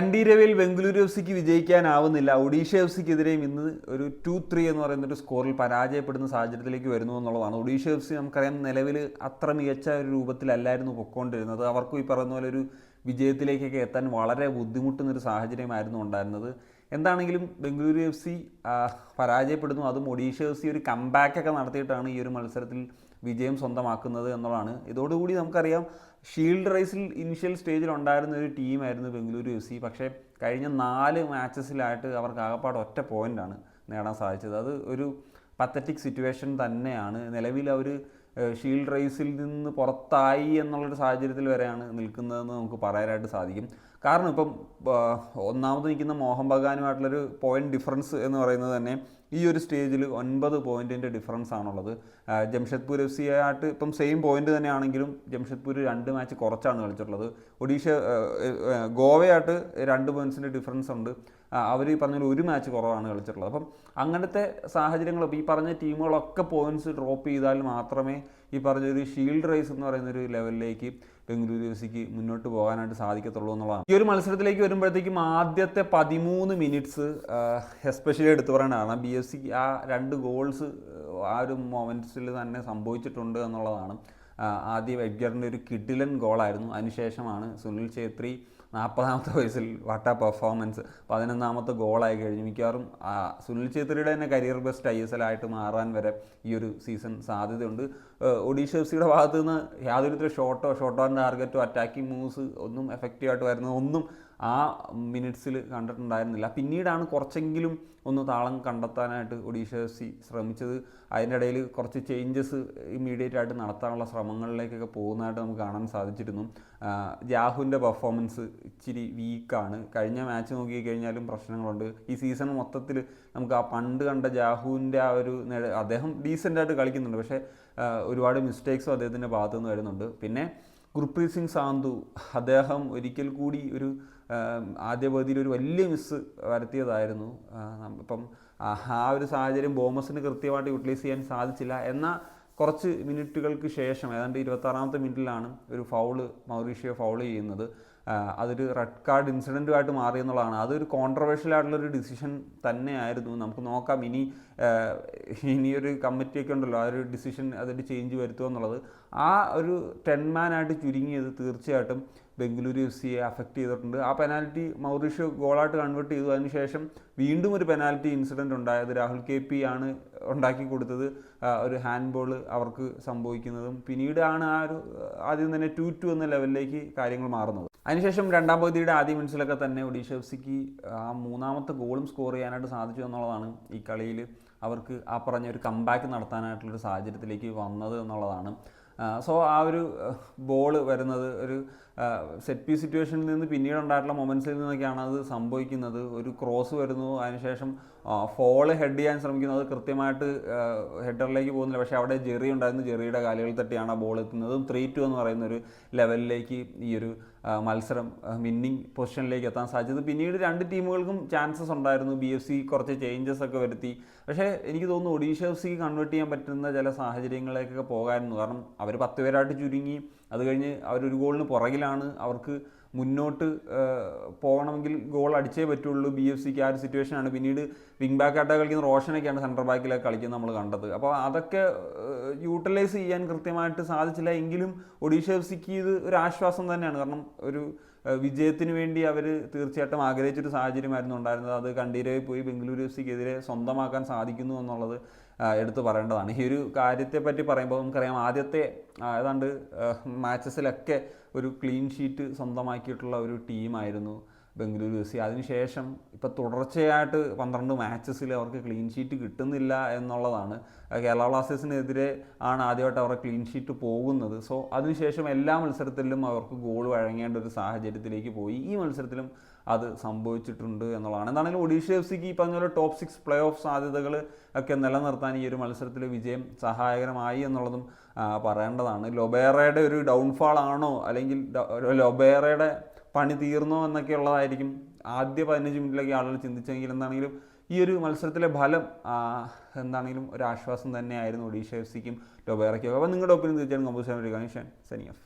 രണ്ടിരവിൽ Bengaluru F സിക്ക് വിജയിക്കാനാവുന്നില്ല. Odisha F സിക്കെതിരെയും ഇന്ന് ഒരു 2-3 എന്ന് പറയുന്ന ഒരു സ്കോറിൽ പരാജയപ്പെടുന്ന സാഹചര്യത്തിലേക്ക് വരുന്നു എന്നുള്ളതാണ്. ഒഡീഷ എഫ് സി നമുക്കറിയാം നിലവിൽ അത്ര മികച്ച ഒരു രൂപത്തിലല്ലായിരുന്നു പൊയ്ക്കൊണ്ടിരുന്നത്. അവർക്കും ഈ പറയുന്ന പോലെ ഒരു വിജയത്തിലേക്കൊക്കെ എത്താൻ വളരെ ബുദ്ധിമുട്ടുന്നൊരു സാഹചര്യമായിരുന്നു ഉണ്ടായിരുന്നത്. എന്താണെങ്കിലും ബംഗളൂരു എഫ് സി പരാജയപ്പെടുന്നു. അതും ഒഡീഷ എഫ് സി ഒരു കംബാക്കൊക്കെ നടത്തിയിട്ടാണ് ഈ ഒരു മത്സരത്തിൽ വിജയം സ്വന്തമാക്കുന്നത് എന്നുള്ളതാണ്. ഇതോടുകൂടി നമുക്കറിയാം ഷീൽഡ് റേസിൽ ഇനിഷ്യൽ സ്റ്റേജിൽ ഉണ്ടായിരുന്ന ഒരു ടീമായിരുന്നു ബംഗളൂരു എഫ് സി. പക്ഷേ കഴിഞ്ഞ 4 മാച്ചസിലായിട്ട് അവർക്ക് ആകപ്പാട് ഒറ്റ പോയിൻ്റാണ് നേടാൻ സാധിച്ചത്. അത് ഒരു പത്തറ്റിക് സിറ്റുവേഷൻ തന്നെയാണ്. നിലവിൽ അവർ ഷീൽഡ് റേസിൽ നിന്ന് പുറത്തായി എന്നുള്ളൊരു സാഹചര്യത്തിൽ വരെയാണ് നിൽക്കുന്നതെന്ന് നമുക്ക് പറയാനായിട്ട് സാധിക്കും. കാരണം ഇപ്പം ഒന്നാമത് നിൽക്കുന്ന മോഹൻ ബഗാനുമായിട്ടുള്ളൊരു പോയിൻ്റ് ഡിഫറൻസ് എന്ന് പറയുന്നത് തന്നെ ഈ ഒരു സ്റ്റേജിൽ 9 പോയിൻറ്റിൻ്റെ ഡിഫറൻസ് ആണുള്ളത്. ജംഷഡ്പൂർ എഫ് സി ആയിട്ട് ഇപ്പം സെയിം പോയിൻ്റ് തന്നെയാണെങ്കിലും ജംഷഡ്പൂർ 2 മാച്ച് കുറച്ചാണ് കളിച്ചിട്ടുള്ളത്. ഒഡീഷ ഗോവയായിട്ട് 2 പോയിൻറ്റ്സിൻ്റെ ഡിഫറൻസ് ഉണ്ട്. അവർ ഈ പറഞ്ഞ ഒരു മാച്ച് കുറവാണ് കളിച്ചിട്ടുള്ളത്. അപ്പം അങ്ങനത്തെ സാഹചര്യങ്ങൾ ഈ പറഞ്ഞ ടീമുകളൊക്കെ പോയിൻറ്റ്സ് ഡ്രോപ്പ് ചെയ്താൽ മാത്രമേ ഈ പറഞ്ഞൊരു ഷീൽഡ് റേസ് എന്ന് പറയുന്നൊരു ലെവലിലേക്ക് ബംഗളൂരു എഫ് സിക്ക് മുന്നോട്ട് പോകാനായിട്ട് സാധിക്കത്തുള്ളൂ എന്നുള്ളതാണ്. ഈ ഒരു മത്സരത്തിലേക്ക് വരുമ്പോഴത്തേക്കും ആദ്യത്തെ 13 മിനിറ്റ്സ് എസ്പെഷ്യലി എടുത്തു പറയേണ്ടതാണ്. ബി എഫ് സിക്ക് ആ 2 ഗോൾസ് ആ ഒരു മൊമെൻറ്റ്സിൽ തന്നെ സംഭവിച്ചിട്ടുണ്ട് എന്നുള്ളതാണ്. ആദ്യം എഡ്ഗറിൻ്റെ ഒരു കിഡിലൻ ഗോളായിരുന്നു. അതിനുശേഷമാണ് സുനിൽ ഛേത്രി 40ാമത്തെ വയസ്സിൽ വാട്ട പെർഫോമൻസ് 11ാമത്തെ ഗോളായി കഴിഞ്ഞു. മിക്കവാറും സുനിൽ ഛേത്രിയുടെ തന്നെ കരിയർ ബെസ്റ്റ് ISL ആയിട്ട് മാറാൻ വരെ ഈ ഒരു സീസൺ സാധ്യതയുണ്ട്. ഒഡീഷ എഫ് സിയുടെ ഭാഗത്തു നിന്ന് യാതൊരു വിധ ഷോട്ടോ ഓൺ ടാർഗറ്റോ അറ്റാക്കിംഗ് മൂവ്സ് ഒന്നും എഫക്റ്റീവായിട്ട് വരുന്നത് ഒന്നും ആ മിനിറ്റ്സിൽ കണ്ടിട്ടുണ്ടായിരുന്നില്ല. പിന്നീടാണ് കുറച്ചെങ്കിലും ഒന്ന് താളം കണ്ടെത്താനായിട്ട് ഒഡീഷ എഫ് സി ശ്രമിച്ചത്. അതിൻ്റെ ഇടയിൽ കുറച്ച് ചേഞ്ചസ് ഇമ്മീഡിയറ്റ് ആയിട്ട് നടത്താനുള്ള ശ്രമങ്ങളിലേക്കൊക്കെ പോകുന്നതായിട്ട് നമുക്ക് കാണാൻ സാധിച്ചിരുന്നു. ജാഹുവിൻ്റെ പെർഫോമൻസ് ഇച്ചിരി വീക്കാണ്. കഴിഞ്ഞ മാച്ച് നോക്കിക്കഴിഞ്ഞാലും പ്രശ്നങ്ങളുണ്ട്. ഈ സീസൺ മൊത്തത്തിൽ നമുക്ക് ആ പണ്ട് കണ്ട ജാഹുവിൻ്റെ ആ ഒരു അദ്ദേഹം ഡീസൻ്റായിട്ട് കളിക്കുന്നുണ്ട്. പക്ഷേ ഒരുപാട് മിസ്റ്റേക്സും അദ്ദേഹത്തിൻ്റെ ഭാഗത്തു നിന്ന് വരുന്നുണ്ട്. പിന്നെ ഗുർപ്രീത് സിംഗ് സാന്ധു അദ്ദേഹം ഒരിക്കൽ കൂടി ഒരു ആദ്യ പകുതിയിൽ ഒരു വലിയ മിസ്സ് വരുത്തിയതായിരുന്നു. ഇപ്പം ആ ഒരു സാഹചര്യം ബോമസിന് കൃത്യമായിട്ട് യൂട്ടിലൈസ് ചെയ്യാൻ സാധിച്ചില്ല. എന്നാൽ കുറച്ച് മിനിറ്റുകൾക്ക് ശേഷം ഏതാണ്ട് 26ാമത്തെ മിനിറ്റിലാണ് ഒരു മൗറീഷ്യോ ഫൗൾ ചെയ്യുന്നത്. അതൊരു റെഡ് കാർഡ് ഇൻസിഡൻറ്റുമായിട്ട് മാറിയെന്നുള്ളതാണ്. അതൊരു കോൺട്രവേഴ്ഷ്യൽ ആയിട്ടുള്ളൊരു ഡിസിഷൻ തന്നെയായിരുന്നു. നമുക്ക് നോക്കാം ഇനിയൊരു കമ്മിറ്റിയൊക്കെ ഉണ്ടല്ലോ, ആ ഒരു ഡിസിഷൻ അതിൻ്റെ ചേഞ്ച് വരുത്തുക എന്നുള്ളത്. ആ ഒരു 10 മാനായിട്ട് ചുരുങ്ങിയത് തീർച്ചയായിട്ടും ബംഗളൂരു എഫ് സിയെ അഫക്റ്റ് ചെയ്തിട്ടുണ്ട്. ആ പെനാൽറ്റി മൗറീഷ്യോ ഗോളായിട്ട് കൺവേർട്ട് ചെയ്തു. അതിനുശേഷം വീണ്ടും ഒരു പെനാൽറ്റി ഇൻസിഡൻറ്റ് ഉണ്ടായത് രാഹുൽ KP ആണ് ഉണ്ടാക്കി കൊടുത്തത്. ഒരു ഹാൻഡ് ബോൾ അവർക്ക് സംഭവിക്കുന്നതും പിന്നീടാണ് ആ ഒരു ആദ്യം തന്നെ 2-2 എന്ന ലെവലിലേക്ക് കാര്യങ്ങൾ മാറുന്നത്. അതിനുശേഷം 2ാം പകുതിയുടെ ആദ്യ മിനിറ്റ്സിലൊക്കെ തന്നെ ഒഡീഷ എഫ് സിക്ക് ആ 3ാമത്തെ ഗോളും സ്കോർ ചെയ്യാനായിട്ട് സാധിച്ചു എന്നുള്ളതാണ് ഈ കളിയിൽ അവർക്ക് ആ പറഞ്ഞ ഒരു കംബാക്ക് നടത്താനായിട്ടുള്ളൊരു സാഹചര്യത്തിലേക്ക് വന്നത് എന്നുള്ളതാണ്. സോ ആ ഒരു ബോൾ വരുന്നത് ഒരു സെറ്റ് പീസ് സിറ്റുവേഷനിൽ നിന്ന് പിന്നീട് ഉണ്ടായിട്ടുള്ള മൊമെൻറ്റ്സിൽ നിന്നൊക്കെയാണ് അത് സംഭവിക്കുന്നത്. ഒരു ക്രോസ് വരുന്നു, അതിനുശേഷം ഫോള് ഹെഡ് ചെയ്യാൻ ശ്രമിക്കുന്നത് കൃത്യമായിട്ട് ഹെഡറിലേക്ക് പോകുന്നില്ല. പക്ഷേ അവിടെ ജെറി ഉണ്ടായിരുന്നു. ജെറിയുടെ കാലുകളിൽ തട്ടിയാണ് ആ ബോൾ എത്തുന്നത്. 3-2 എന്ന് പറയുന്ന ഒരു ലെവലിലേക്ക് ഈ ഒരു മത്സരം വിന്നിങ് പൊസിഷനിലേക്ക് എത്താൻ സാധിച്ചത്. പിന്നീട് 2 ടീമുകൾക്കും ചാൻസസ് ഉണ്ടായിരുന്നു. BFC കുറച്ച് ചേഞ്ചസ് ഒക്കെ വരുത്തി. പക്ഷേ എനിക്ക് തോന്നുന്നു ഒഡീഷ എഫ് സിക്ക് കൺവേർട്ട് ചെയ്യാൻ പറ്റുന്ന ചില സാഹചര്യങ്ങളിലേക്കൊക്കെ പോകാമായിരുന്നു. കാരണം അവർ 10 പേരായിട്ട് ചുരുങ്ങി. അത് കഴിഞ്ഞ് അവരൊരു ഗോളിന് പുറകിലാണ്. അവർക്ക് മുന്നോട്ട് പോകണമെങ്കിൽ ഗോൾ അടിച്ചേ പറ്റുള്ളൂ. BFCക്ക് ആ ഒരു സിറ്റുവേഷനാണ്. പിന്നീട് വിങ് ബാക്കായിട്ട് കളിക്കുന്ന റോഷനൊക്കെയാണ് സെൻട്രൽ ബാക്കിലൊക്കെ കളിക്കുന്നത് നമ്മൾ കണ്ടത്. അപ്പോൾ അതൊക്കെ യൂട്ടിലൈസ് ചെയ്യാൻ കൃത്യമായിട്ട് സാധിച്ചില്ല. എങ്കിലും ഒഡീഷ എഫ് സിക്ക് ഇത് ഒരു ആശ്വാസം തന്നെയാണ്. കാരണം ഒരു വിജയത്തിന് വേണ്ടി അവർ തീർച്ചയായിട്ടും ആഗ്രഹിച്ചൊരു സാഹചര്യമായിരുന്നു ഉണ്ടായിരുന്നത്. അത് കണ്ടീരവിൽ പോയി ബംഗളൂരു എഫ് സിക്കെതിരെ സ്വന്തമാക്കാൻ സാധിക്കുന്നു എന്നുള്ളത് എടുത്തു പറയേണ്ടതാണ്. ഈ ഒരു കാര്യത്തെപ്പറ്റി പറയുമ്പോൾ നമുക്കറിയാം ആദ്യത്തെ ഏതാണ്ട് മാച്ചസിലൊക്കെ ഒരു ക്ലീൻ ഷീറ്റ് സ്വന്തമാക്കിയിട്ടുള്ള ഒരു ടീമായിരുന്നു ബംഗളൂരു എഫ് സി. അതിനുശേഷം ഇപ്പോൾ തുടർച്ചയായിട്ട് 12 മാച്ചസിൽ അവർക്ക് ക്ലീൻ ഷീറ്റ് കിട്ടുന്നില്ല എന്നുള്ളതാണ്. കേരള ബ്ലാസ്റ്റേഴ്സിനെതിരെ ആണ് ആദ്യമായിട്ട് അവരുടെ ക്ലീൻ ഷീറ്റ് പോകുന്നത്. സോ അതിനുശേഷം എല്ലാ മത്സരത്തിലും അവർക്ക് ഗോൾ വഴങ്ങേണ്ട ഒരു സാഹചര്യത്തിലേക്ക് പോയി. ഈ മത്സരത്തിലും അത് സംഭവിച്ചിട്ടുണ്ട് എന്നുള്ളതാണ്. എന്താണെങ്കിലും ഒഡീഷ എഫ് സിക്ക് ഈ പറഞ്ഞ പോലെ ടോപ്പ് 6 പ്ലേ ഓഫ് സാധ്യതകൾ ഒക്കെ നിലനിർത്താൻ ഈ ഒരു മത്സരത്തിൽ വിജയം സഹായകരമായി എന്നുള്ളതും പറയേണ്ടതാണ്. ലൊബേറയുടെ ഒരു ഡൗൺഫാൾ ആണോ അല്ലെങ്കിൽ ലൊബേറയുടെ പണി തീർന്നോ എന്നൊക്കെ ഉള്ളതായിരിക്കും ആദ്യ 15 മിനിറ്റിലേക്ക് ആളുകൾ ചിന്തിച്ചെങ്കിൽ എന്താണെങ്കിലും ഈ ഒരു മത്സരത്തിലെ ഫലം എന്താണെങ്കിലും ഒരു ആശ്വാസം തന്നെയായിരുന്നു ഒഡീഷ എഫ് സിക്കും ലൊബേറയ്ക്കും. അപ്പോൾ നിങ്ങളുടെ ഒപ്പീനിയൻ തീർച്ചയായും കമ്പോസ് ചെയ്യാൻ ഒരു കണീഷൻ സനിയഫ്.